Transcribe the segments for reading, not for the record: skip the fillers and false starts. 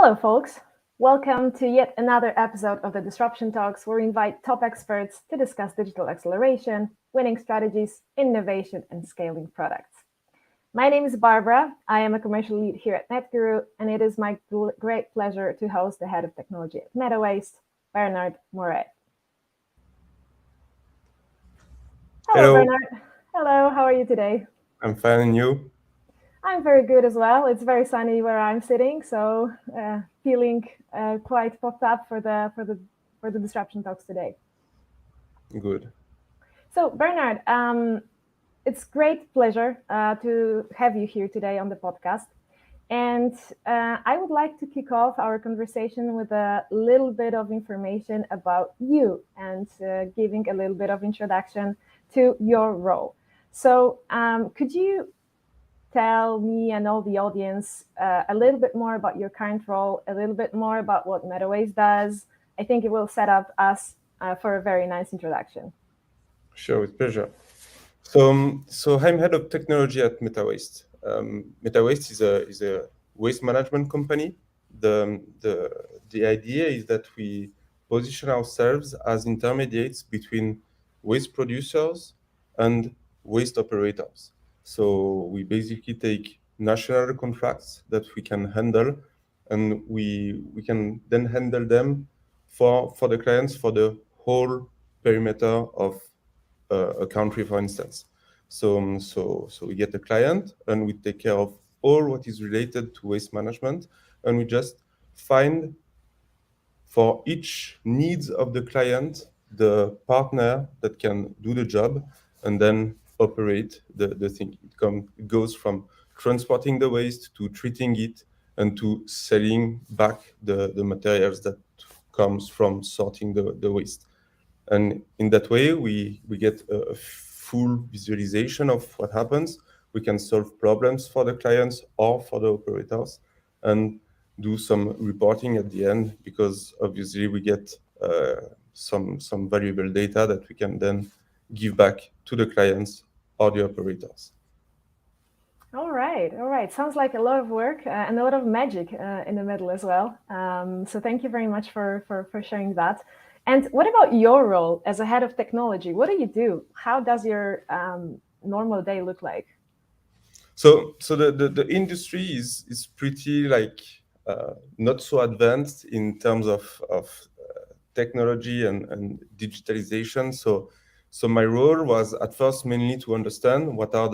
Hello, folks. Welcome to yet another episode of the Disruption Talks, where we invite top experts to discuss digital acceleration, winning strategies, innovation, and scaling products. My name is Barbara. I am a commercial lead here at Netguru, and it is my great pleasure to host the head of technology at Metawaste, Bernard Moret. Hello, Hello, Bernard. Hello, how are you today? I'm fine and you? I'm very good as well. It's very sunny where I'm sitting, so feeling quite popped up for the disruption talks today. Good. So Bernard, it's great pleasure to have you here today on the podcast, and I would like to kick off our conversation with a little bit of information about you and giving a little bit of introduction to your role. So could you tell me and all the audience a little bit more about your current role, a little bit more about what Metawaste does? I think it will set up us for a very nice introduction. Sure, with pleasure. So I'm head of technology at Metawaste. Metawaste is a waste management company. The idea is that we position ourselves as intermediates between waste producers and waste operators. So we basically take national contracts that we can handle, and we can then handle them for the clients for the whole perimeter of a country, for instance. So we get a client and we take care of all what is related to waste management, and we just find for each needs of the client the partner that can do the job and then operate the thing. It goes from transporting the waste to treating it and to selling back the materials that comes from sorting the waste. And in that way, we get a full visualization of what happens. We can solve problems for the clients or for the operators and do some reporting at the end, because obviously we get some valuable data that we can then give back to the clients or the operators. All right, all right. Sounds like a lot of work and a lot of magic in the middle as well. So thank you very much for sharing that. And what about your role as a head of technology? What do you do? How does your normal day look like? So the industry is pretty like not so advanced in terms of technology and digitalization. So my role was at first mainly to understand what are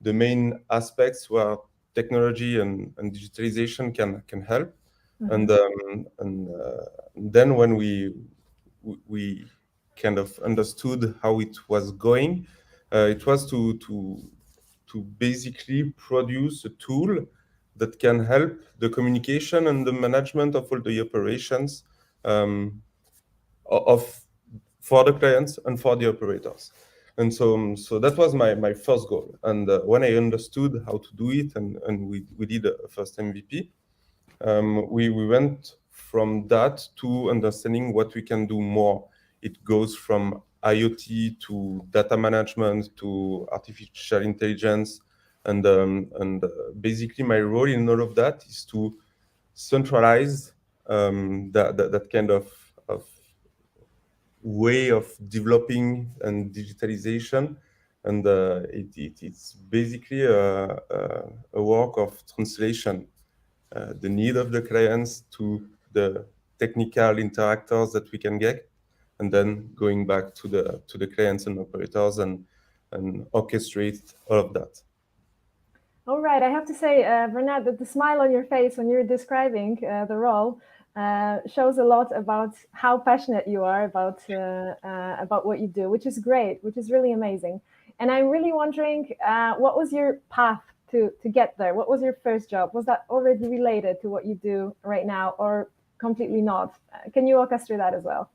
the main aspects where technology and digitalization can help. Mhm. And then when we kind of understood how it was going, it was to basically produce a tool that can help the communication and the management of all the operations um, of for the clients and for the operators. And so that was my first goal. And when I understood how to do it, and we did a first MVP, we went from that to understanding what we can do more. It goes from IoT to data management to artificial intelligence, and basically my role in all of that is to centralize that kind of way of developing and digitalization, and it's basically a work of translation, the need of the clients to the technical interactors that we can get, and then going back to the clients and operators and orchestrate all of that. All right, I have to say, Bernard, that the smile on your face when you're describing the role shows a lot about how passionate you are about what you do, which is great, which is really amazing. And I'm really wondering, what was your path to get there? What was your first job? Was that already related to what you do right now, or completely not? Can you walk us through that as well?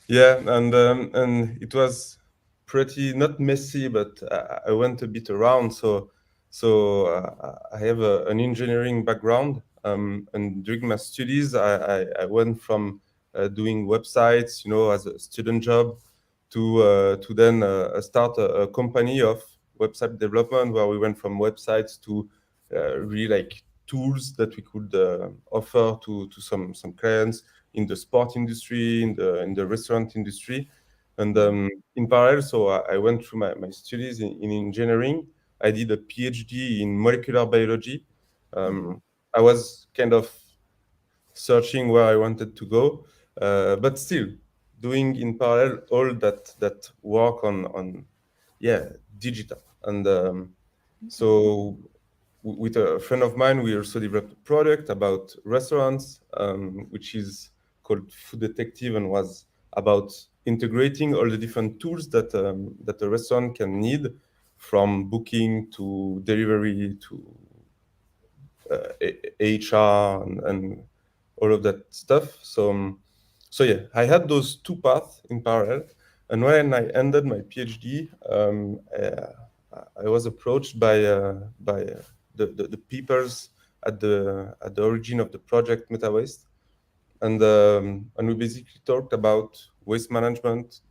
Yeah, and it was pretty not messy, but I went a bit around. So I have an engineering background, and during my studies, I went from doing websites, as a student job, to then start a company of website development, where we went from websites to really like tools that we could offer to some clients in the sport industry, in the restaurant industry. And in parallel, so I went through my studies in engineering. I did a PhD in molecular biology. I was kind of searching where I wanted to go, but still doing in parallel all that work on yeah, digital. And so with a friend of mine, we also developed a product about restaurants, which is called Food Detective, and was about integrating all the different tools that a restaurant can need, from booking to delivery to HR and all of that stuff. So yeah, I had those two paths in parallel. And when I ended my PhD, I was approached by the papers at the origin of the project Metawaste, and we basically talked about waste management,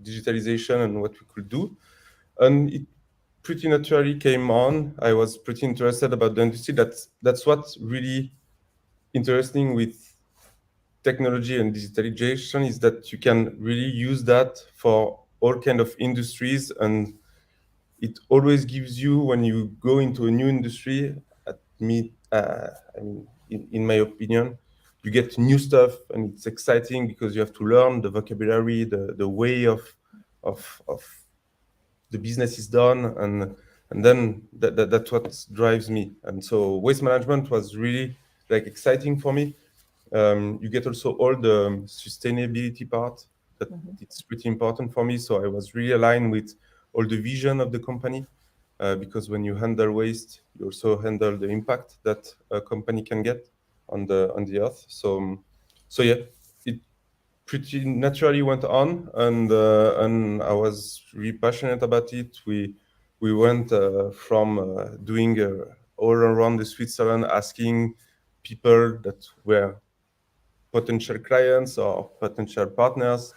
digitalization, and what we could do. And it pretty naturally came on. I was pretty interested about the industry. That's what's really interesting with technology and digitalization, is that you can really use that for all kind of industries, and it always gives you, when you go into a new industry, I mean, in my opinion, you get new stuff, and it's exciting because you have to learn the vocabulary, the way of the business is done, and then that's what drives me. And so waste management was really like exciting for me. You get also all the sustainability part that it's pretty important for me. So I was really aligned with all the vision of the company, because when you handle waste, you also handle the impact that a company can get on the earth. So yeah, it pretty naturally went on, and I was really passionate about it. We went from doing all around the Switzerland, asking people that were potential clients or potential partners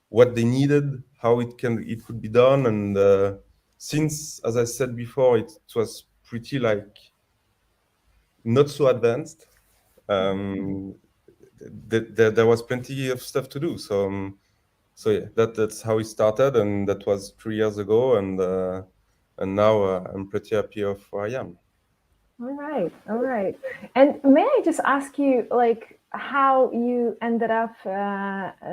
what they needed, how it could be done. And since, as I said before, it was pretty like not so advanced, um, there was plenty of stuff to do. So yeah, that's how it started, and that was 3 years ago, and now I'm pretty happy of where I am. All right, all right. And may I just ask you, like, how you ended up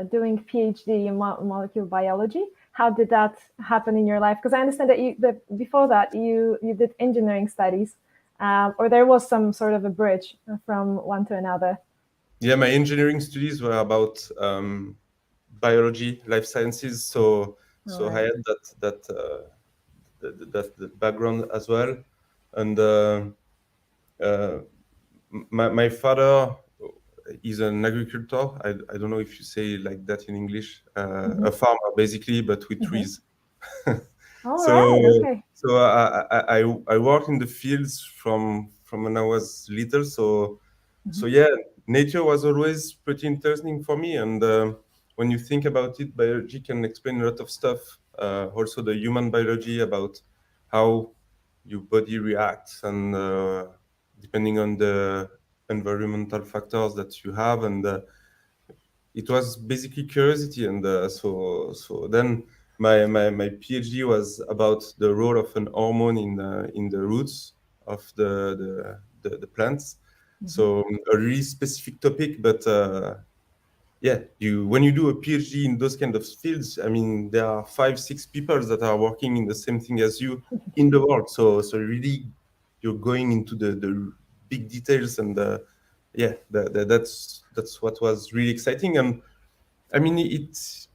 doing PhD in molecular biology? How did that happen in your life? Because I understand that before that you did engineering studies, or there was some sort of a bridge from one to another. Yeah, my engineering studies were about biology, life sciences. All So I right. had that background as well, and uh, my father is an agricultor. I don't know if you say like that in English, a farmer basically, but with Mm-hmm. trees. All so right. Okay. so I worked in the fields from when I was little. So yeah, nature was always pretty interesting for me. And when you think about it, biology can explain a lot of stuff. Also the human biology, about how your body reacts, and depending on the environmental factors that you have. And it was basically curiosity. And so then my PhD was about the role of an hormone in the roots of the plants. So a really specific topic, but yeah, you when you do a PhD in those kind of fields, I mean, there are 5 6 people that are working in the same thing as you in the world. So really, you're going into the big details. And yeah, that's what was really exciting. And I mean, it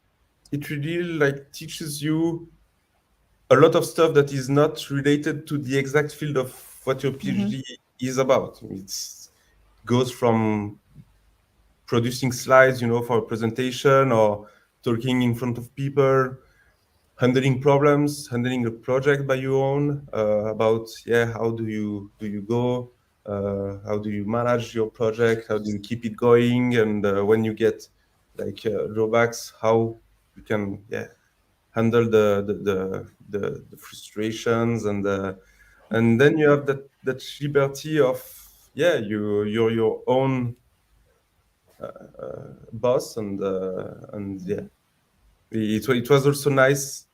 really like teaches you a lot of stuff that is not related to the exact field of what your Mm-hmm. PhD is about. It goes from producing slides, for a presentation, or talking in front of people, handling problems, handling a project by your own, about, yeah, how do you go, how do you manage your project, how do you keep it going, and when you get like drawbacks, how you can, yeah, handle the frustrations. And then you have that liberty of yeah, you're your own boss, and yeah, it was also nice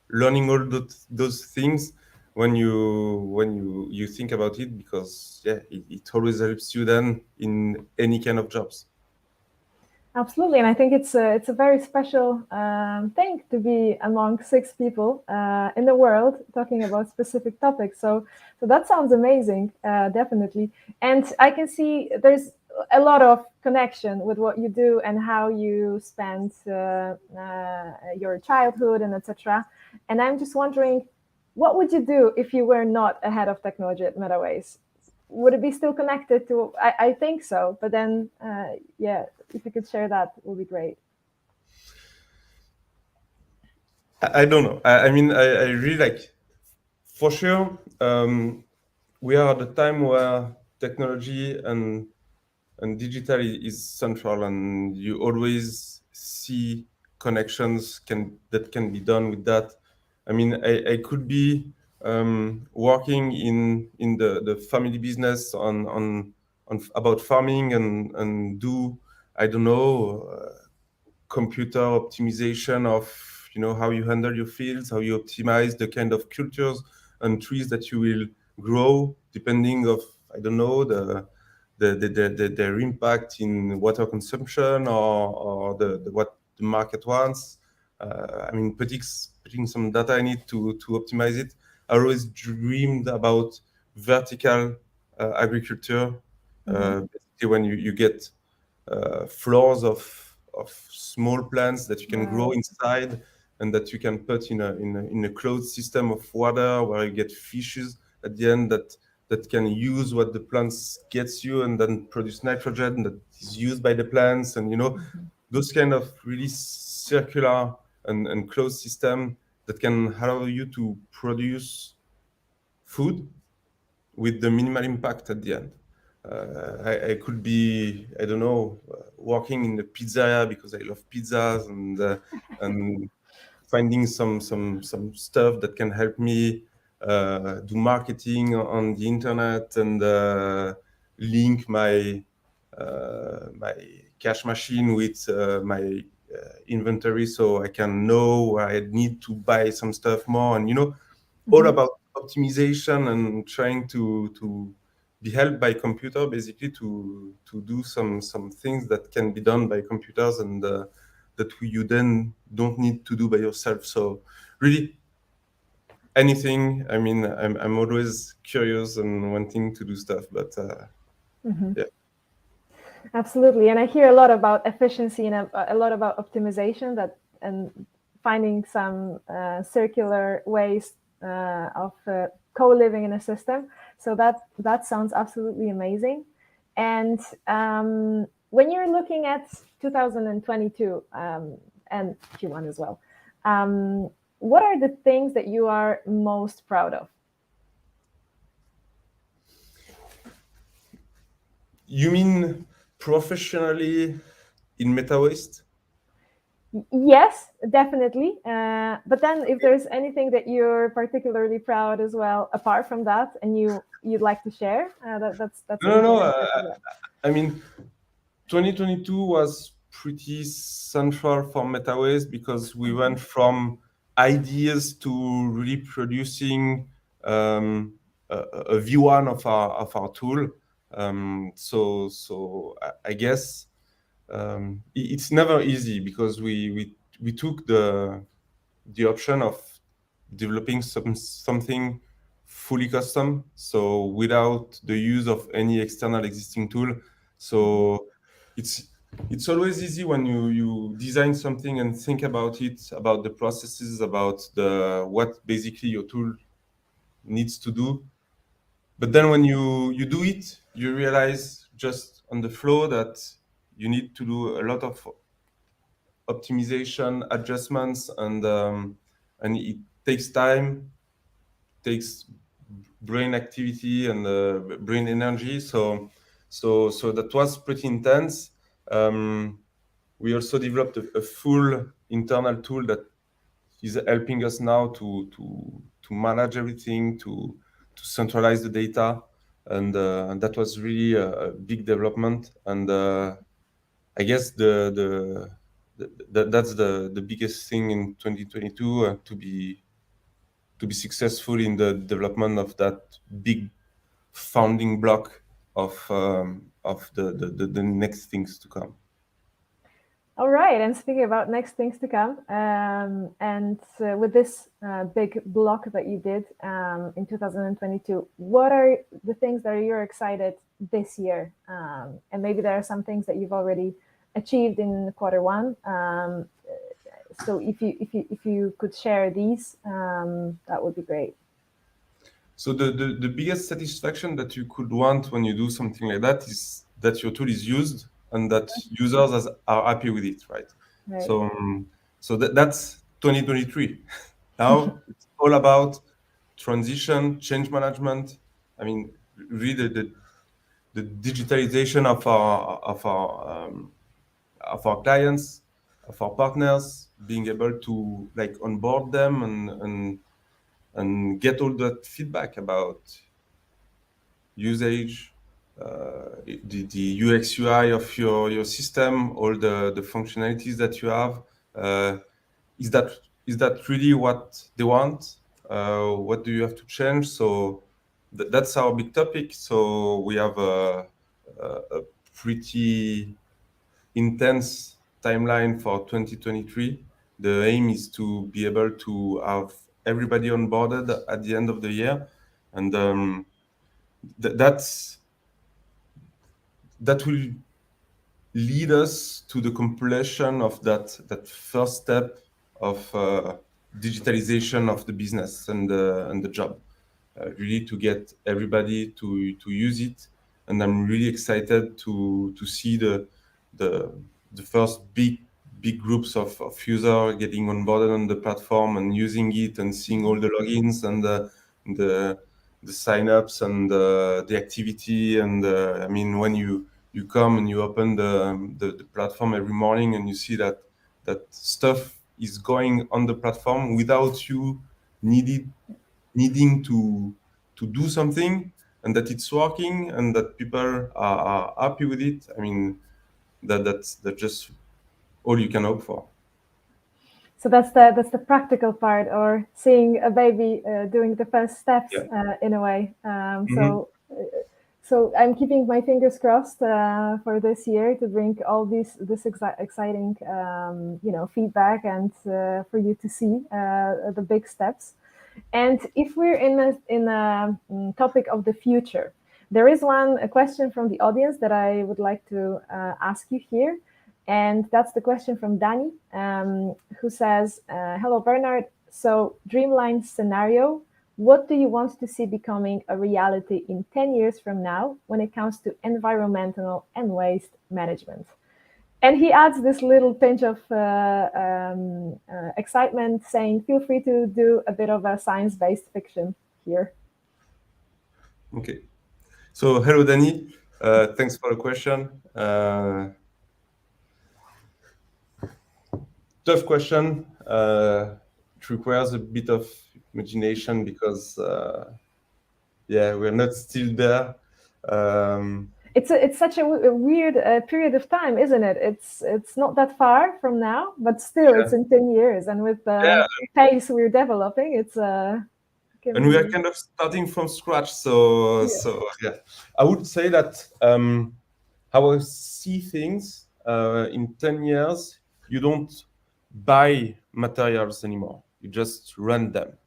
learning all those things when you think about it, because yeah, it always helps you then in any kind of jobs. Absolutely, and I think it's a very special thing to be among six people in the world talking about specific topics. So that sounds amazing, definitely. And I can see there's a lot of connection with what you do and how you spent your childhood and etc. And I'm just wondering, what would you do if you were not a head of technology at Metawaste? Would it be still connected to? I think so, but then yeah, if you could share that, it would be great. I don't know. I mean, I really like, for sure. We are at a time where technology and digital is central, and you always see connections that can be done with that. I mean, I could be working in the family business on about farming, and do, I don't know, computer optimization of, how you handle your fields, how you optimize the kind of cultures and trees that you will grow, depending of, I don't know, their impact in water consumption, or what the market wants. I mean, putting some data in it to optimize it. I always dreamed about vertical agriculture. Hmm. Basically, when you get floors of small plants that you can grow Wow. inside, and that you can put in a closed system of water, where you get fishes at the end that can use what the plants gets you, and then produce nitrogen that is used by the plants, and Hmm. those kind of really circular and closed system that can allow you to produce food with the minimal impact at the end. I could be, I don't know, working in the pizzeria because I love pizzas, and finding some stuff that can help me do marketing on the internet, and link my cash machine with my inventory, so I can know where I need to buy some stuff more, and all Hmm. about optimization, and trying to be helped by computer, basically, to do some things that can be done by computers, and that you then don't need to do by yourself. So really, anything. I mean, I'm always curious and wanting to do stuff, but Hmm. yeah. Absolutely, and I hear a lot about efficiency and a lot about optimization that and finding some circular ways of co-living in a system. So that sounds absolutely amazing. And when you're looking at 2022 and Q1 as well, what are the things that you are most proud of? You mean professionally in Metawaste? Yes, definitely. But then, if there's anything that you're particularly proud as well, apart from that, and you'd like to share, that's No, no, okay. no. I'm happy with that. I mean, 2022 was pretty central for Metawaste, because we Mhm. went from ideas to really producing a V1 of our tool. So I guess it's never easy, because we took the option of developing something fully custom, so without the use of any external existing tool. Mhm. So it's always easy when you design something and think about it, about the processes, about the what basically your tool needs to do. But then when you do it, you realize just on the flow that you need to do a lot of optimization adjustments, and it takes time, takes brain activity, and brain energy. So that was pretty intense. We also developed a full internal tool that is helping us now to manage everything, to centralize the data. and that was really a big development. And I guess that's the biggest thing in 2022, to be successful in the development of that big founding block of the next things to come. All right, and speaking about next things to come, and with this big block that you did in 2022, what are the things that you're excited this year? And maybe there are some things that you've already achieved in quarter one. So if you could share these, that would be great. So the biggest satisfaction that you could want when you do something like that is that your tool is used and that users are happy with it, right? Right. So that's 2023. Now it's all about transition, change management. I mean, really the digitalization of our clients, of our partners, being able to like onboard them and get all that feedback about usage, the UX UI of your system, all the functionalities that you have. Is that is that really what they want? What do you have to change? So that's our big topic. So we have a pretty intense timeline for 2023. The aim is to be able to have everybody onboarded at the end of the year, and that will lead us to the completion of that first step of digitalization of the business and the job. Really to get everybody to use it, and I'm really excited to see the first big groups of users getting onboarded on the platform and using it and seeing all the logins and the signups and the activity. And I mean, when you come and you open the platform every morning and you see that stuff is going on the platform without you needing to do something, and that it's working and that people are happy with it. I mean, that's just all you can hope for. So that's the practical part, or seeing a baby doing the first steps in a way. So I'm keeping my fingers crossed for this year to bring all this exciting feedback and for you to see the big steps. And if we're in a topic of the future, there is a question from the audience that I would like to ask you here. And that's the question from Danny, who says, hello, Bernard. So Dreamline scenario, what do you want to see becoming a reality in 10 years from now when it comes to environmental and waste management? And he adds this little pinch of excitement, saying, feel free to do a bit of a science-based fiction here. Okay. So hello, Danny. Thanks for the question. Tough question. It requires a bit of imagination because, we're not still there. It's such a weird period of time, isn't it? It's not that far from now, but still, it's in 10 years, and with the pace we're developing, it's. And we are kind of starting from scratch, so I would say that how I see things in 10 years, you don't buy materials anymore. You just run them.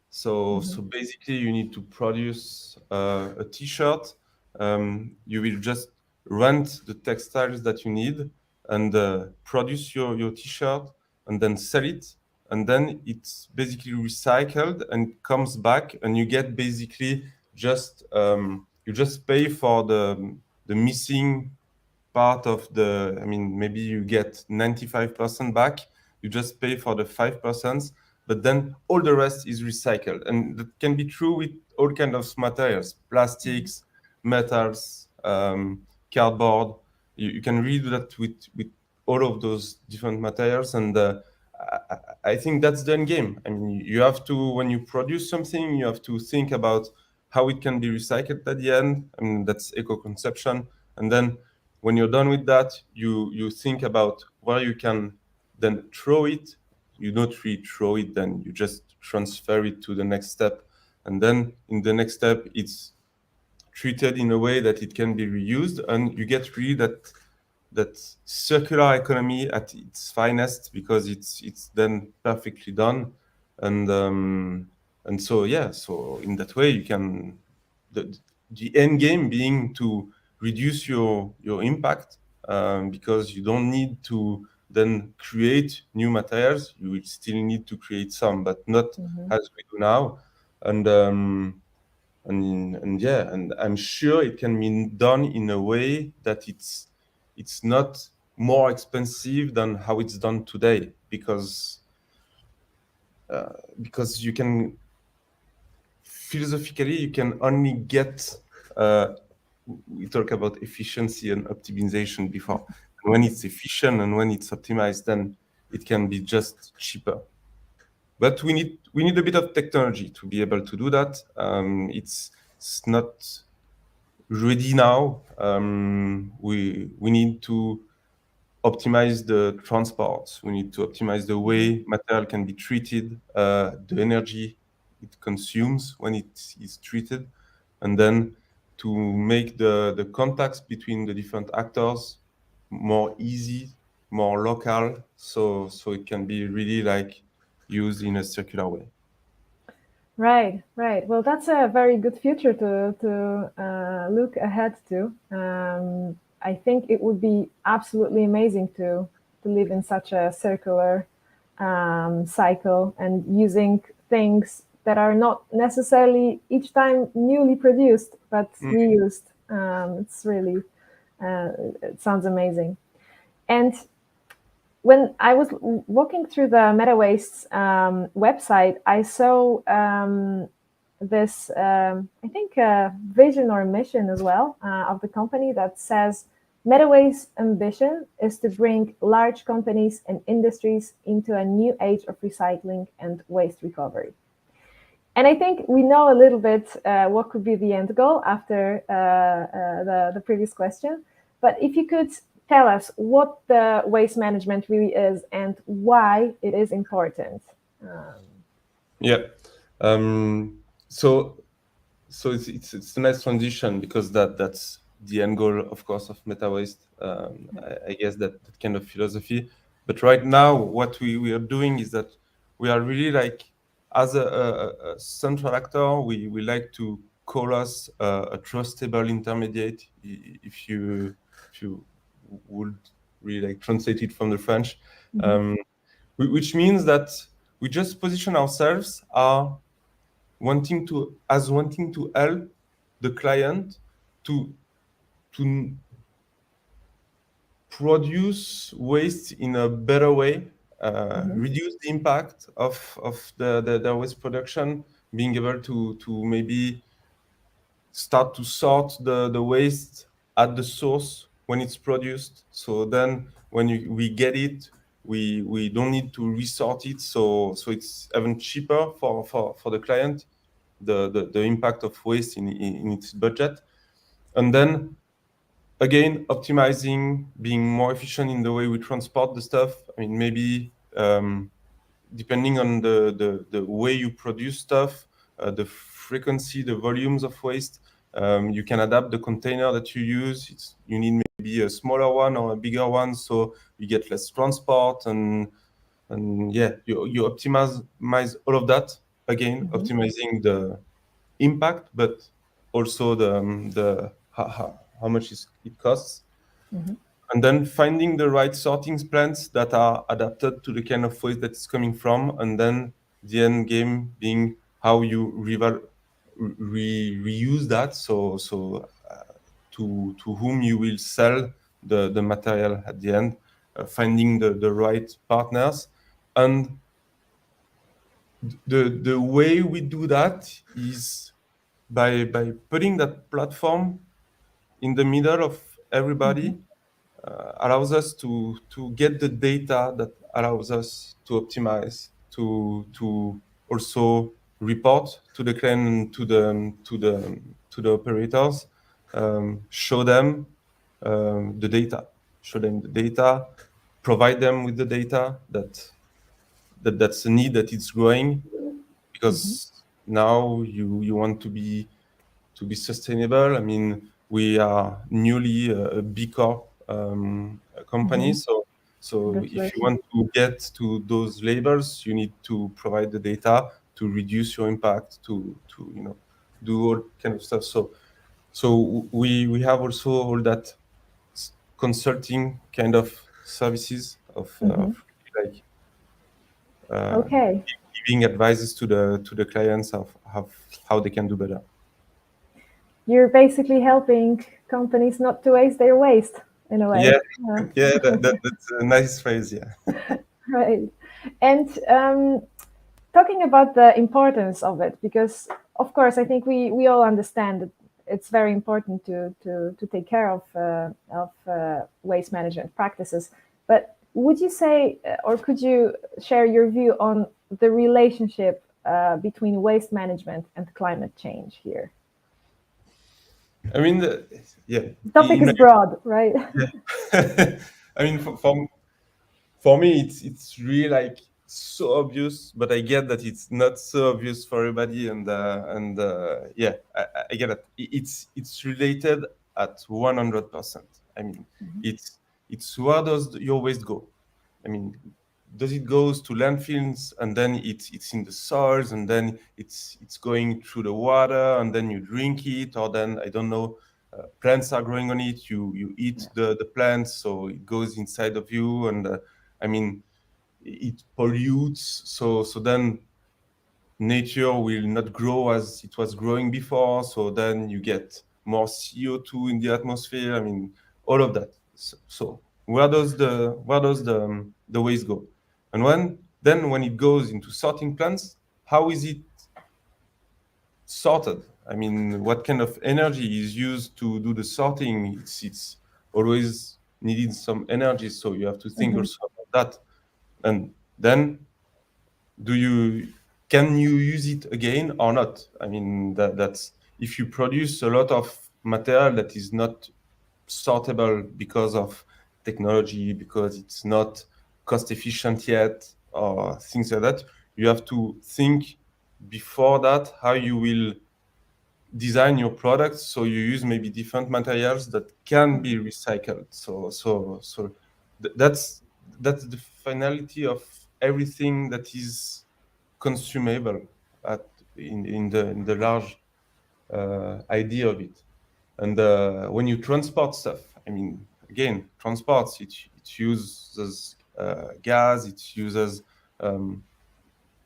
So basically, you need to produce a T-shirt. You will just rent the textiles that you need and produce your T-shirt and then sell it. And then it's basically recycled and comes back, and you get basically just you just pay for the missing part of the. I mean, maybe you get 95% back. You just pay for the 5%, but then all the rest is recycled, and that can be true with all kinds of materials: plastics, metals, cardboard. You can really do that with all of those different materials, and I think that's the end game. I mean, you have to, when you produce something, you have to think about how it can be recycled at the end. I mean, that's eco-conception. And then when you're done with that, you think about where you can then throw it. You don't really throw it, then you just transfer it to the next step. And then in the next step, it's treated in a way that it can be reused, and you get really that circular economy at its finest, because it's then perfectly done. And so yeah, so in that way you can, the end game being to reduce your impact, because you don't need to then create new materials. You will still need to create some, but not as we do now. And yeah, and I'm sure it can be done in a way that it's not more expensive than how it's done today, because you can, philosophically, you can only get, we talk about efficiency and optimization before. And when it's efficient and when it's optimized, then it can be just cheaper. But we need a bit of technology to be able to do that. It's not ready now. We need to optimize the transport. We need to optimize the way material can be treated, the energy it consumes when it is treated, and then to make the contacts between the different actors more easy, more local, so it can be really like used in a circular way. Right, right. Well, that's a very good future to look ahead to. I think it would be absolutely amazing to live in such a circular cycle, and using things that are not necessarily each time newly produced, but reused. It's really, it sounds amazing. And when I was walking through the Metawaste website, I saw this, I think, vision or mission as well of the company that says Metawaste's ambition is to bring large companies and industries into a new age of recycling and waste recovery. And I think we know a little bit what could be the end goal after the previous question. But if you could tell us what the waste management really is and why it is important. Yeah. So it's a nice transition, because that's the end goal, of course, of Metawaste. I guess that kind of philosophy. But right now, what we are doing is that we are really like, as a central actor, we like to call us a trustable intermediate, if you would really like translate it from the French, which means that we just position ourselves wanting to help the client to produce waste in a better way, reduce the impact of their waste production, being able to maybe start to sort the waste at the source when it's produced. So then when we get it, we don't need to resort it. So it's even cheaper for the client, the impact of waste in its budget. And then again, optimizing, being more efficient in the way we transport the stuff. I mean, maybe depending on the way you produce stuff, the frequency, the volumes of waste, you can adapt the container that you use. You need maybe a smaller one or a bigger one, so you get less transport, and yeah, you optimize all of that. Again, optimizing the impact, but also the how much it costs. And then finding the right sorting plants that are adapted to the kind of waste that is coming from, and then the end game being how you reuse that. So to whom you will sell the material at the end, finding the right partners. And the way we do that is by putting that platform in the middle of everybody, allows us to get the data that allows us to optimize, to also report to the client, to the operators, show them the data, provide them with the data that's a need that it's growing, because now you want to be sustainable. I mean, we are newly a B Corp company, so if you want to get to those labels, you need to provide the data to reduce your impact, to do all kind of stuff. So we have also all that consulting kind of services of like Okay. giving advices to the clients of how they can do better. You're basically helping companies not to waste their waste in a way. Yeah, yeah, that's a nice phrase. Yeah. Right. And talking about the importance of it, because of course I think we all understand that it's very important to take care of waste management practices. But would you say, or could you share your view on the relationship between waste management and climate change here? I mean, yeah. The topic is broad, right? Yeah. I mean, for me, it's really like so obvious, but I get that it's not so obvious for everybody, and yeah, I get it. It's related at 100%. I mean, it's where does your waste go? I mean, does it goes to landfills, and then it's in the soils, and then it's going through the water, and then you drink it, or then I don't know, plants are growing on it. You eat the plants, so it goes inside of you, and I mean, it pollutes. So then nature will not grow as it was growing before. So then you get more CO2 in the atmosphere. I mean, all of that. So where does the waste go? And when it goes into sorting plants, how is it sorted? I mean, what kind of energy is used to do the sorting? It's always needing some energy, so you have to think also about that. And then, can you use it again or not? I mean, that's if you produce a lot of material that is not sortable because of technology, because it's not cost efficient yet, or things like that, you have to think before that how you will design your products, so you use maybe different materials that can be recycled. So that's the finality of everything that is consumable in the large idea of it. And when you transport stuff, I mean, again, transports, it uses gas, it uses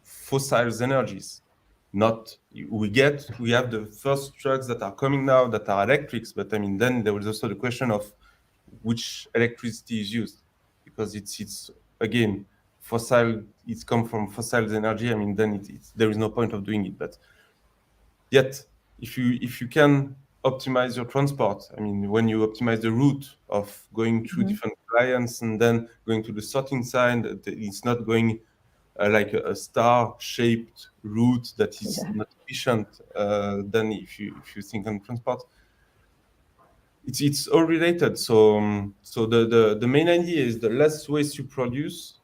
fossil energies. Not we have the first trucks that are coming now that are electrics, but I mean, then there is also the question of which electricity is used, because it's again fossil. It's come from fossil energy. I mean, then there is no point of doing it. But yet, if you can optimize your transport, I mean, when you optimize the route of going through different clients and then going to the sorting side, it's not going like a star-shaped route that is not efficient. Then if you think on transport, it's all related. So the main idea is the less waste you produce,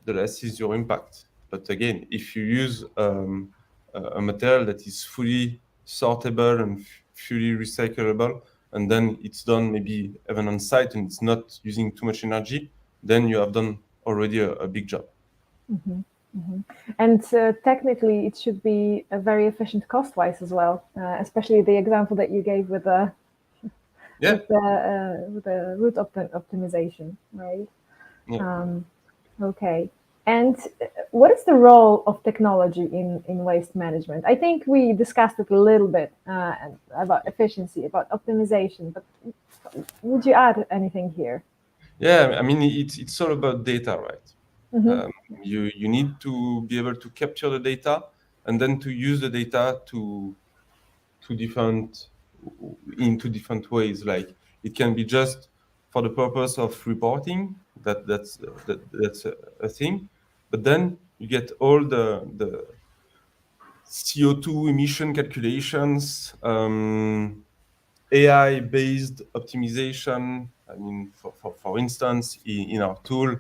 the less is your impact. But again, if you use a material that is fully sortable and fully recyclable, and then it's done maybe even on site and it's not using too much energy, then you have done already a big job. And technically, it should be very efficient cost-wise as well, especially the example that you gave with the route optimization, right? Yeah. Okay. And what is the role of technology in waste management? I think we discussed it a little bit about efficiency, about optimization, but would you add anything here? Yeah, I mean, it's all about data, right? You need to be able to capture the data and then to use the data into different ways. Like, it can be just for the purpose of reporting. That's a thing. But then you get all CO2 emission calculations, AI-based optimization. I mean, for instance, in our tool,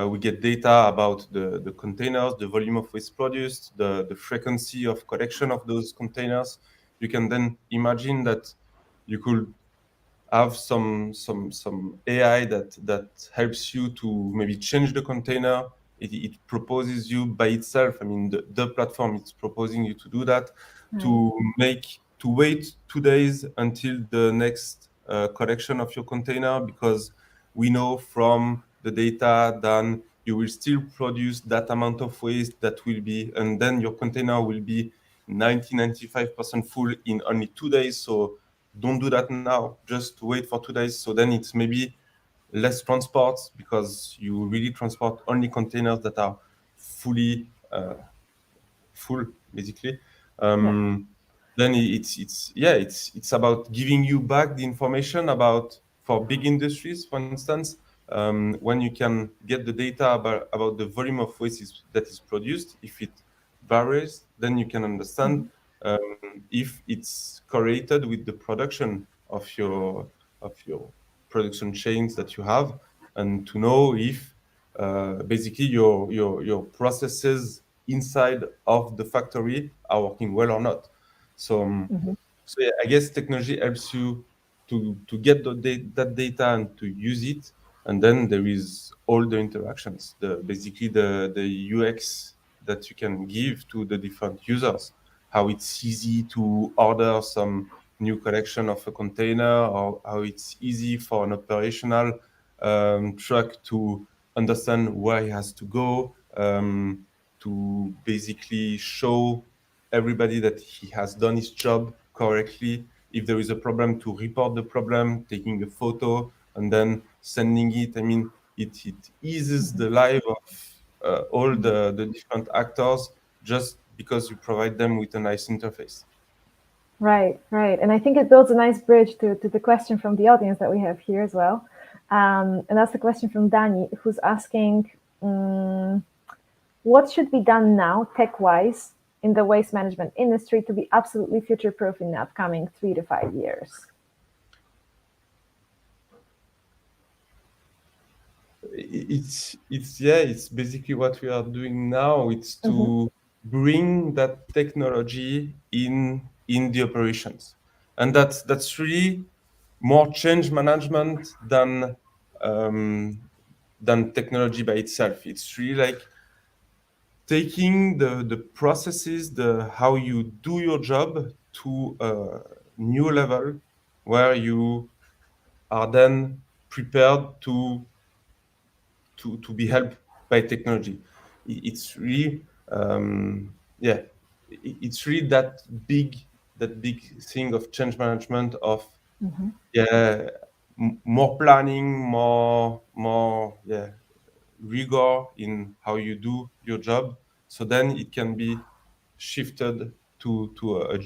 we get data about the containers, the volume of waste produced, the frequency of collection of those containers. You can then imagine that you could have some AI that helps you to maybe change the container. It proposes you by itself. I mean, the platform is proposing you to do that, Right. to wait 2 days until the next collection of your container, because we know from the data then you will still produce that amount of waste that will be, and then your container will be 95% full in only 2 days. So don't do that now, just wait for 2 days. So then it's maybe less transports, because you really transport only containers that are fully full, basically. Yeah. Then it's about giving you back the information about, for big industries, for instance, when you can get the data about the volume of waste that is produced. If it varies, then you can understand if it's correlated with the production of your production chains that you have, and to know if basically your processes inside of the factory are working well or not. So, so yeah, I guess technology helps you to get that data and to use it, and then there is all the interactions, basically the UX that you can give to the different users, how it's easy to order some new collection of a container, or how it's easy for an operational truck to understand where he has to go, to basically show everybody that he has done his job correctly. If there is a problem, to report the problem, taking a photo and then sending it. I mean, it eases the life of all the different actors, just because you provide them with a nice interface. Right, right. And I think it builds a nice bridge to the question from the audience that we have here as well. And that's the question from Dani, who's asking, what should be done now, tech-wise, in the waste management industry to be absolutely future-proof in the upcoming 3 to 5 years? It's basically what we are doing now. It's to bring that technology in the operations, and that's really more change management than technology by itself. It's really like taking the processes, the how you do your job, to a new level, where you are then prepared to be helped by technology. It's really yeah, it's really that big thing of change management, of yeah, more planning, more yeah, rigor in how you do your job, so then it can be shifted to a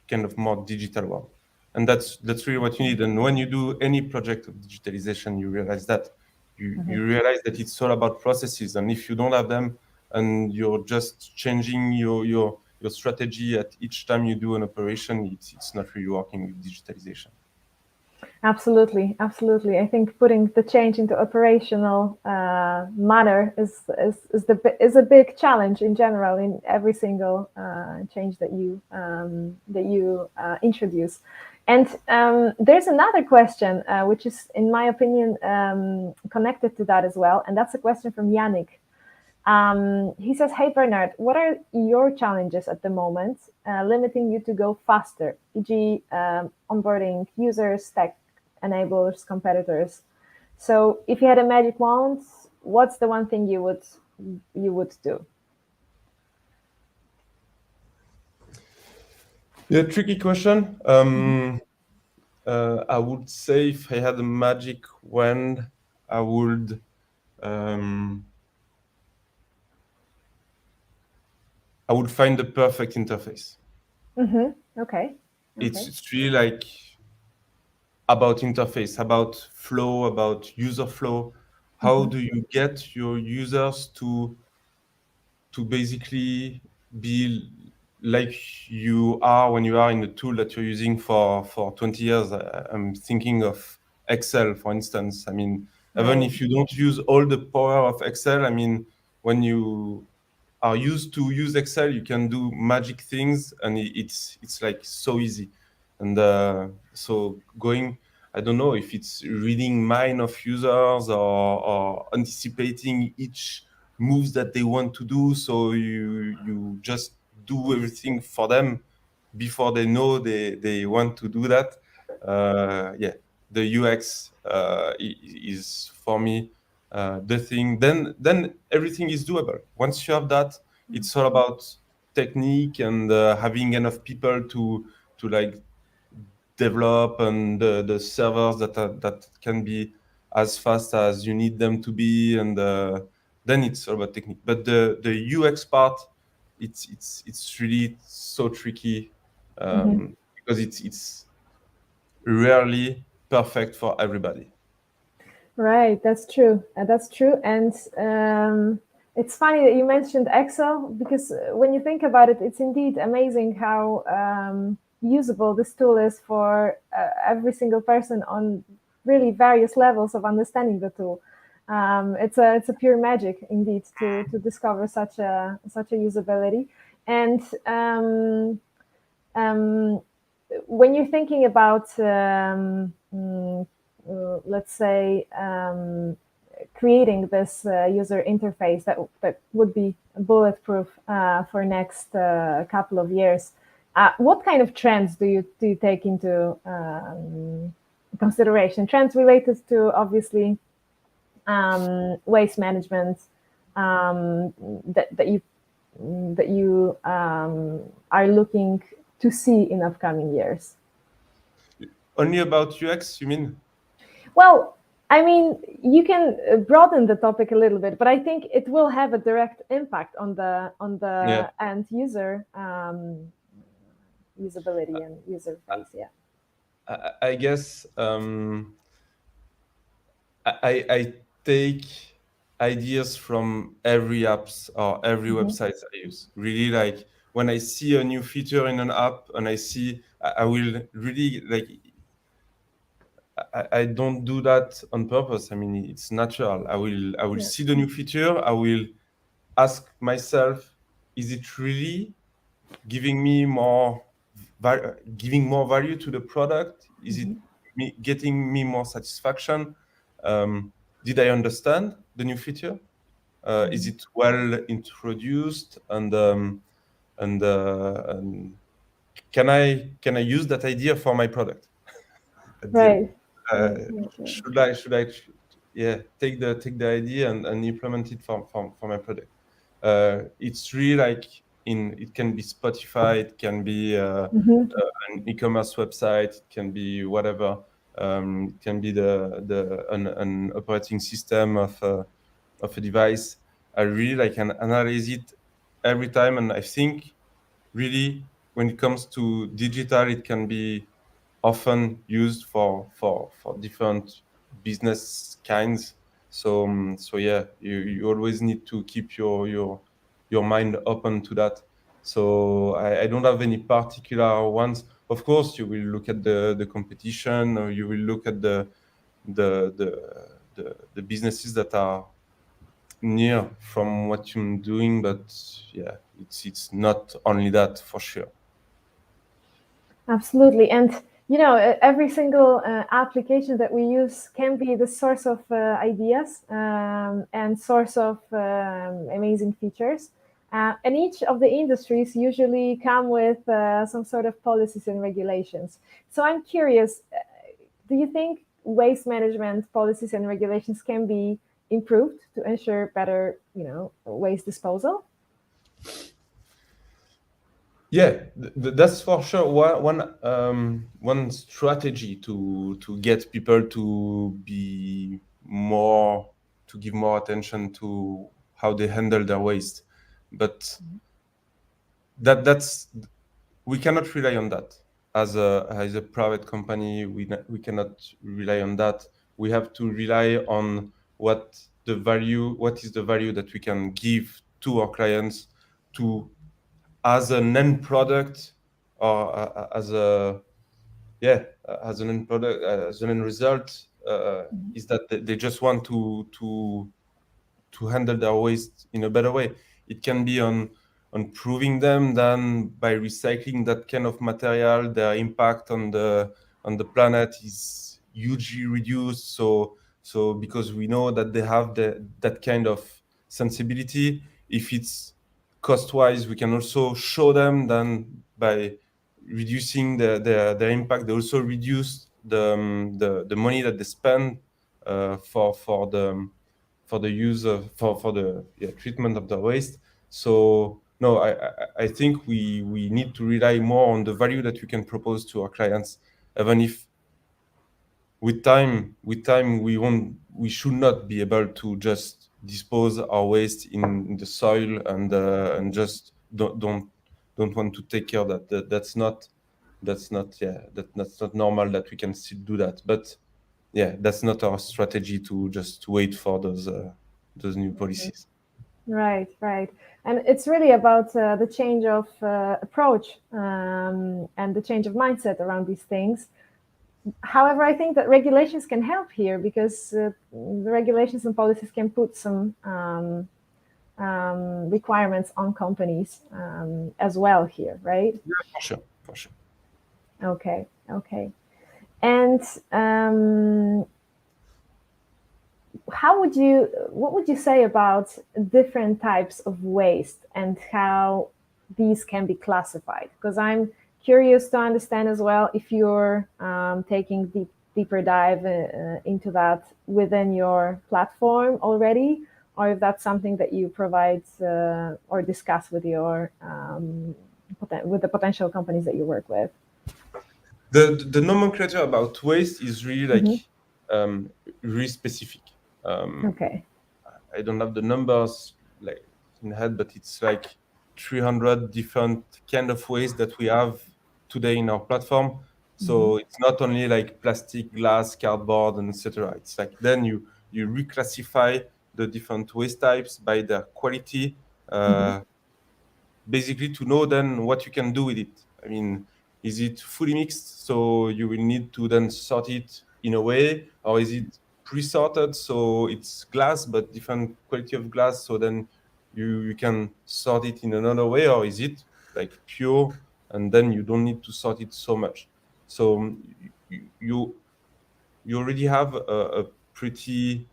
kind of more digital world. And that's really what you need. And when you do any project of digitalization, you realize that you realize that it's all about processes. And if you don't have them, and you're just changing your strategy at each time you do an operation, it's not really working with digitalization. Absolutely, absolutely. I think putting the change into operational manner is a big challenge in general in every single change that you introduce. And there's another question which is, in my opinion, connected to that as well, and that's a question from Yannick. He says, "Hey Bernard, what are your challenges at the moment limiting you to go faster, e.g., onboarding users, tech enablers, competitors? So, if you had a magic wand, what's the one thing you would do?" Yeah, tricky question. I would say, if I had a magic wand, I would um, I would find the perfect interface. Okay. It's really like about interface, about flow, about user flow. How do you get your users to basically be like you are when you are in the tool that you're using for 20 years. I'm thinking of Excel, for instance. I mean, even Right. if you don't use all the power of Excel, I mean, when you are used to use Excel, you can do magic things, and it's like so easy. And so going, I don't know if it's reading mind of users or anticipating each moves that they want to do. So you just do everything for them before they know they want to do that. Yeah, the UX is for me the thing. Then everything is doable. Once you have that, it's all about technique and having enough people to like develop, and the servers that can be as fast as you need them to be, and then it's all about technique. But the UX part, it's really so tricky, because it's rarely perfect for everybody. Right, that's true. That's true. And it's funny that you mentioned Excel because when you think about it, it's indeed amazing how usable this tool is for every single person on really various levels of understanding the tool. It's a pure magic indeed to discover such a usability. And um, when you're thinking about let's say creating this user interface that would be bulletproof for next couple of years, what kind of trends do you take into consideration? Trends related to obviously waste management that you are looking to see in upcoming years. Only about UX, you mean? Well, I mean, you can broaden the topic a little bit, but I think it will have a direct impact on the Yeah, end user usability and user face. Yeah. I guess I take ideas from every apps or every Mhm. website I use. Really, like when I see a new feature in an app, and I will really like. I don't do that on purpose. I mean, it's natural. I will Yeah. see the new feature. I will ask myself, is it really giving more value to the product? Is it Mhm. getting me more satisfaction? Did I understand the new feature? Is Mhm. it well introduced? And can I use that idea for my product at the end? Right. Uh, Right. Right. Right. should I yeah, take the idea and implement it for my product? It's really like it can be Spotify, it can be Mhm. an e-commerce website, it can be whatever. It can be an operating system of a device. I really like and analyze it every time, and I think really when it comes to digital, it can be often used for different business kinds. So yeah, you always need to keep your mind open to that. So I don't have any particular ones. Of course, you will look at the competition, or you will look at the the the businesses that are near from what you're doing. But yeah, it's not only that, for sure. Absolutely. And every single application that we use can be the source of ideas and source of amazing features. And each of the industries usually come with some sort of policies and regulations. So I'm curious, do you think waste management policies and regulations can be improved to ensure better, waste disposal? Yeah, that's for sure. One strategy to get people to give more attention to how they handle their waste, but that's we cannot rely on that as a private company. We cannot rely on that. We have to rely on what is the value that we can give to our clients to as an end product or as a as an end product, as an end result, is that they just want to handle their waste in a better way. It can be on proving them than by recycling that kind of material. Their impact on the planet is hugely reduced. So because we know that they have that kind of sensibility, if it's cost wise, we can also show them then by reducing their impact. They also reduce the money that they spend for the use of for the treatment of the waste. So no, I think we need to rely more on the value that we can propose to our clients, even if with time we should not be able to just dispose our waste in the soil and just don't want to take care of that. That's not normal that we can still do that. But that's not our strategy to just wait for those new policies. Right, right. And it's really about the change of approach and the change of mindset around these things. However, I think that regulations can help here because the regulations and policies can put some requirements on companies as well here, right? Yeah, for sure. Okay. And what would you say about different types of waste and how these can be classified? Because I'm curious to understand as well if you're taking deeper dive into that within your platform already, or if that's something that you provide or discuss with your with the potential companies that you work with. The nomenclature about waste is really like really specific. Okay. I don't have the numbers like in head, but it's like 300 different kind of waste that we have today in our platform. So it's not only like plastic, glass, cardboard, and etc. It's like then you reclassify the different waste types by their quality, basically to know then what you can do with it. I mean, is it fully mixed? So you will need to then sort it in a way, or is it pre-sorted? So it's glass, but different quality of glass. So then you can sort it in another way, or is it like pure? And then you don't need to sort it so much. So you already have a pretty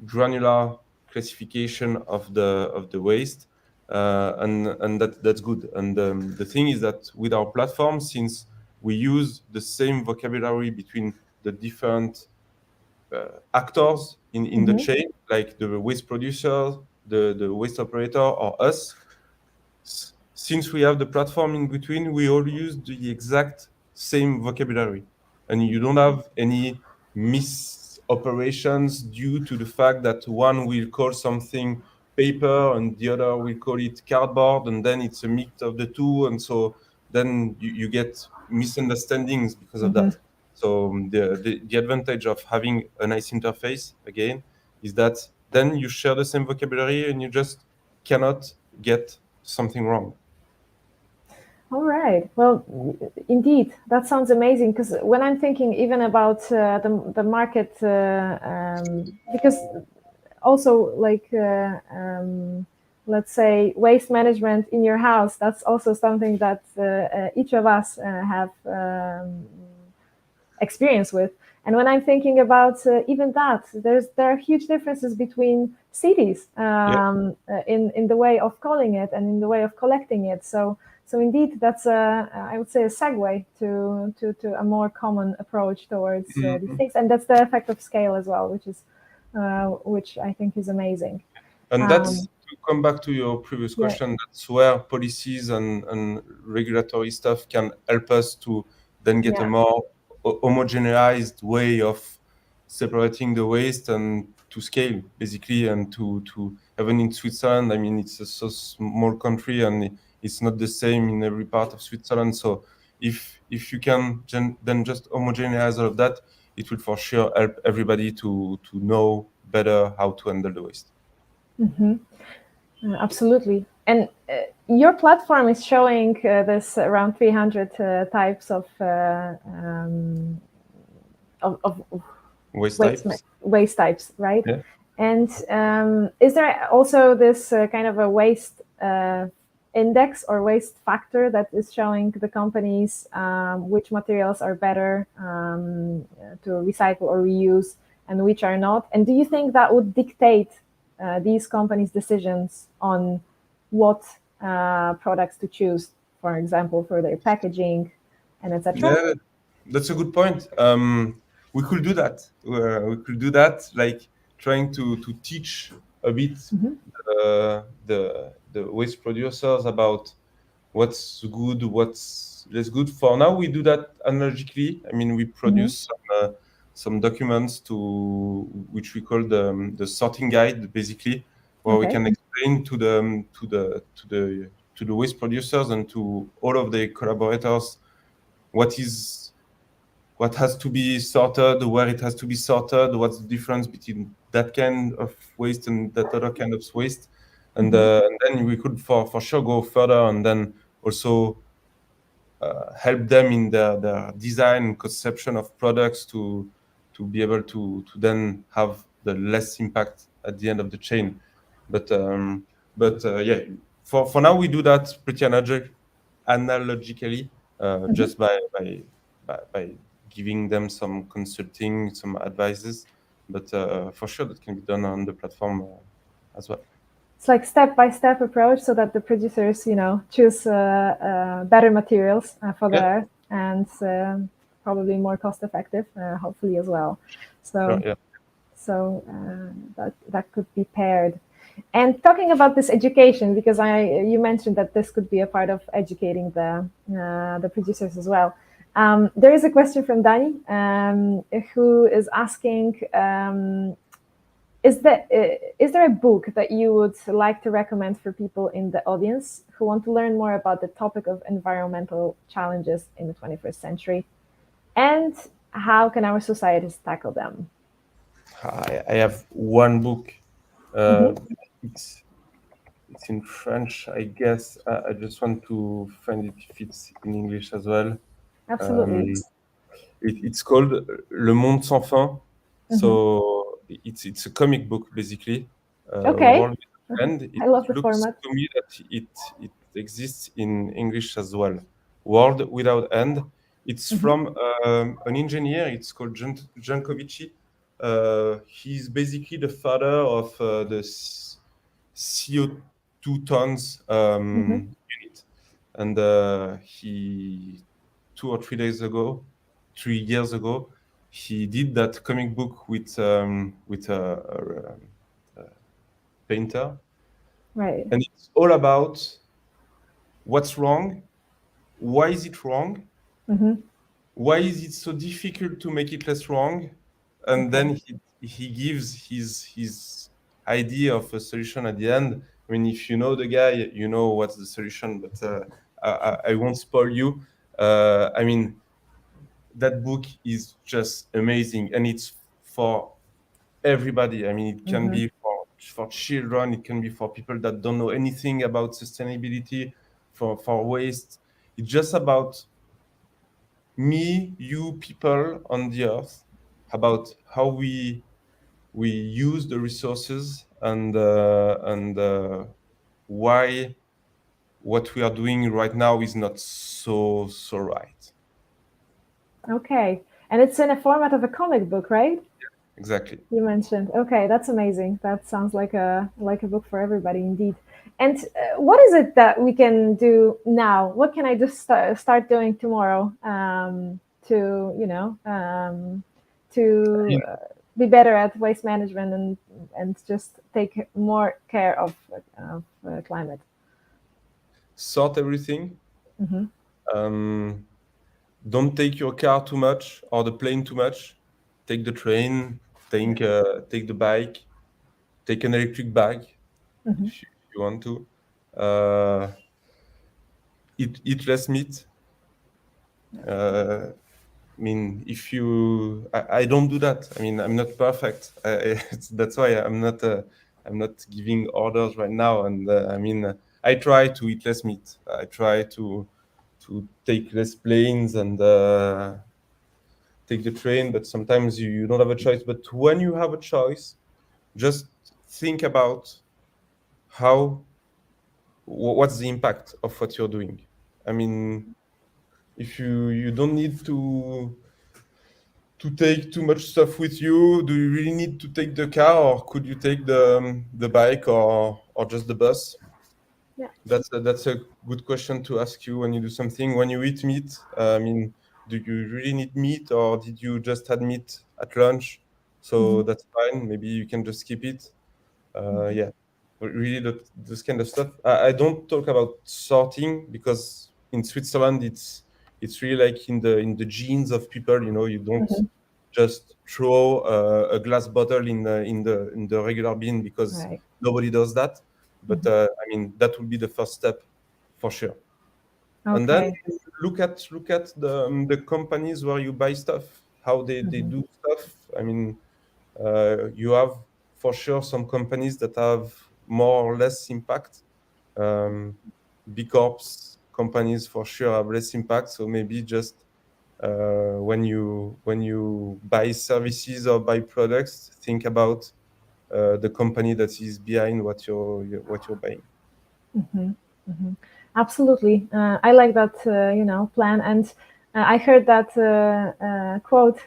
granular classification of the waste, and that's good. And the thing is that with our platform, since we use the same vocabulary between the different actors in the chain, like the waste producer, the waste operator, or us, since we have the platform in between, we all use the exact same vocabulary, and you don't have any misoperations due to the fact that one will call something paper and the other will call it cardboard, and then it's a mix of the two, and so then you get misunderstandings because of that. So the advantage of having a nice interface again is that then you share the same vocabulary and you just cannot get something wrong. All right. Well, indeed, that sounds amazing. Because when I'm thinking even about the market, because also like let's say waste management in your house, that's also something that each of us have experience with. And when I'm thinking about even that, there are huge differences between cities in the way of calling it and in the way of collecting it. So indeed, that's I would say a segue to a more common approach towards these things, and that's the effect of scale as well, which I think is amazing. And that's to come back to your previous question. That's where policies and regulatory stuff can help us to then get a more homogenized way of separating the waste and to scale basically, and to even in Switzerland. I mean, it's a so small country and it's not the same in every part of Switzerland. So if you can then just homogenize all of that, it will for sure help everybody to know better how to handle the waste. Absolutely. And your platform is showing this around 300 types of Waste types. waste types, right? Yeah. And is there also this kind of a waste index or waste factor that is showing the companies which materials are better to recycle or reuse and which are not? And do you think that would dictate these companies' decisions on what products to choose, for example, for their packaging and etc.? Yeah, that's a good point. We could do that. We could do that, like trying to teach a bit the waste producers about what's good, what's less good. For now, we do that analogically. I mean, we produce some documents to which we call the sorting guide, basically, where we Okay. can explain to the waste producers and to all of their collaborators what has to be sorted, where it has to be sorted, what's the difference between that kind of waste and that other kind of waste, and then we could for sure go further and then also help them in their design and conception of products to be able to then have the less impact at the end of the chain. But yeah, for now we do that pretty analogically, just by giving them some consulting, some advices. But for sure that can be done on the platform as well. It's like step-by-step approach so that the producers, choose better materials for the Yeah, earth and probably more cost-effective, hopefully as well. sure, So, yeah. so that could be paired. And talking about this education, because you mentioned that this could be a part of educating the producers as well. There is a question from Dani, who is asking. Is there a book that you would like to recommend for people in the audience who want to learn more about the topic of environmental challenges in the 21st century? And how can our societies tackle them? I have one book. It's it's in French, I guess. I just want to find it if it's in English as well. Absolutely. Um, it's called Le Monde Sans Fin. So it's a comic book basically. Okay. World End. It I love the looks format. to me that it exists in English as well. World Without End. It's from an engineer. It's called Jankovici. He's basically the father of the CO2 tons unit, and he 2 or 3 days ago, 3 years ago, he did that comic book with a painter, Right. and it's all about what's wrong, why is it wrong, why is it so difficult to make it less wrong, and Okay. then he gives his idea of a solution at the end. I mean, if you know the guy, you know what's the solution, but I won't spoil you. I mean, that book is just amazing, and it's for everybody. I mean, it can be for children, it can be for people that don't know anything about sustainability, for waste. It's just about me, you, people on the earth, about how we use the resources and why what we are doing right now is not so right. Okay. And it's in a format of a comic book, right? Exactly. You mentioned. Okay, that's amazing. That sounds like a book for everybody, indeed. And what is it that we can do now? What can I just start doing tomorrow to be better at waste management and just take more care of climate? Sort everything. Don't take your car too much or the plane too much. Take the train, take the bike, take an electric bag if you want to. Uh, eat less meat. I mean, I don't do that. I mean, I'm not perfect. That's why I'm not I'm not giving orders right now. And I mean, I try to eat less meat. I try to take less planes and take the train. But sometimes you don't have a choice. But when you have a choice, just think about how what's the impact of what you're doing. I mean, if you don't need to take too much stuff with you, do you really need to take the car, or could you take the bike or just the bus? Yeah. That's a good question to ask you when you do something. When you eat meat, I mean, do you really need meat, or did you just had meat at lunch? So Mhm. that's fine. Maybe you can just skip it. Mhm. Yeah, but really this kind of stuff. I don't talk about sorting because in Switzerland it's really like in the genes of people. You know, you don't Mhm. just throw a glass bottle in the regular bin because Right. nobody does that. But Mhm. I mean, that will be the first step for sure. And then Okay. look at the companies where you buy stuff, how they Mhm. do stuff. I mean, you have for sure some companies that have more or less impact. Um, B Corps companies for sure have less impact. So maybe just when you buy services or buy products, think about the company that is behind what you're buying. Mhm. Mhm. Absolutely. I like that, plan. And I heard that quote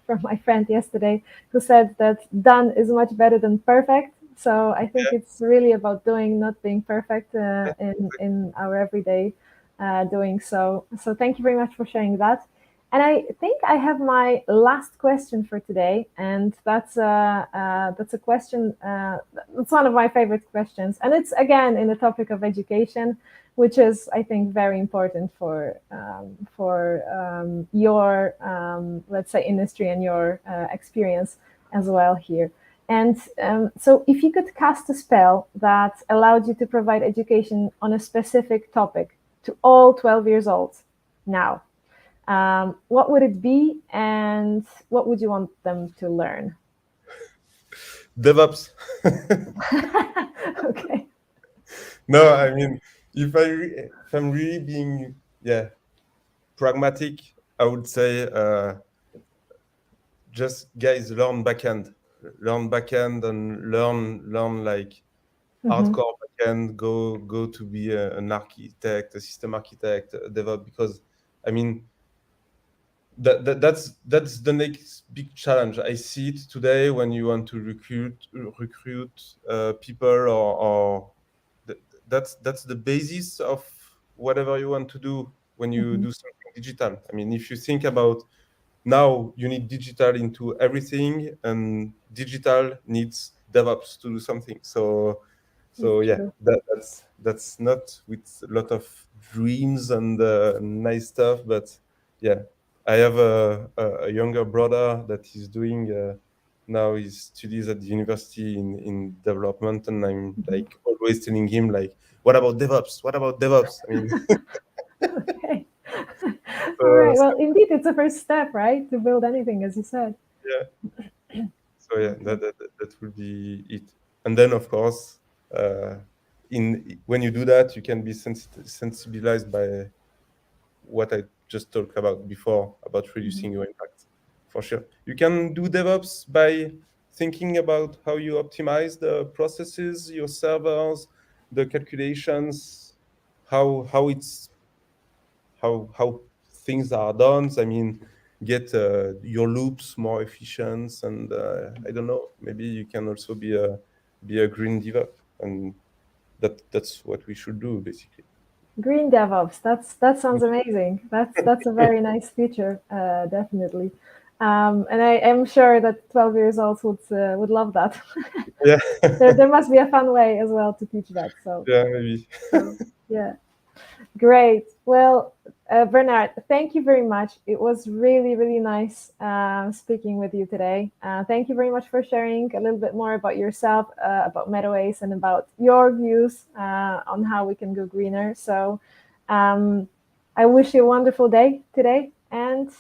from my friend yesterday, who said that done is much better than perfect. So I think it's really about doing, not being perfect in our everyday doing. So thank you very much for sharing that. And I think I have my last question for today, and that's a question. It's one of my favorite questions, and it's again in the topic of education, which is, I think, very important for your let's say industry and your experience as well here. And so, if you could cast a spell that allowed you to provide education on a specific topic to all 12 years old now, what would it be, and what would you want them to learn? DevOps. Okay. No, I mean, if I'm really being pragmatic, I would say just guys learn backend and learn like Hmm. hardcore backend. Go to be an architect, a system architect, a DevOps, because I mean that's the next big challenge. I see it today when you want to recruit people, or th- that's the basis of whatever you want to do when you Hmm. do something digital. I mean, if you think about now, you need digital into everything, and digital needs DevOps to do something. So It's yeah, true. that's not with a lot of dreams and nice stuff, but yeah, I have a younger brother that is doing now his studies at the university in development, and I'm Mhm. like always telling him like, what about DevOps? What about DevOps? I mean, Okay. All so, right. Well, indeed, it's a first step, right, to build anything, as you said. yeah. So yeah, Okay. that would be it. And then of course, uh, in when you do that, you can be sensibilized by what I just talked about before about Mhm. reducing your impact. For sure, you can do DevOps by thinking about how you optimize the processes, your servers, the calculations, how it's how things are done. I mean, get your loops more efficient, and I don't know. Maybe you can also be a green dev, and that's what we should do basically. Green DevOps. That sounds amazing. That's a very nice feature, definitely. And I am sure that 12 years old would love that. Yeah, There must be a fun way as well to teach that. So yeah, maybe. so yeah. Great. Well, Bernard, thank you very much. It was really, really nice speaking with you today. Thank you very much for sharing a little bit more about yourself, about Metawaste, and about your views on how we can go greener. So um, I wish you a wonderful day today, and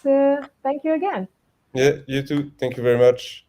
thank you again. Yeah, you too. Thank you very much.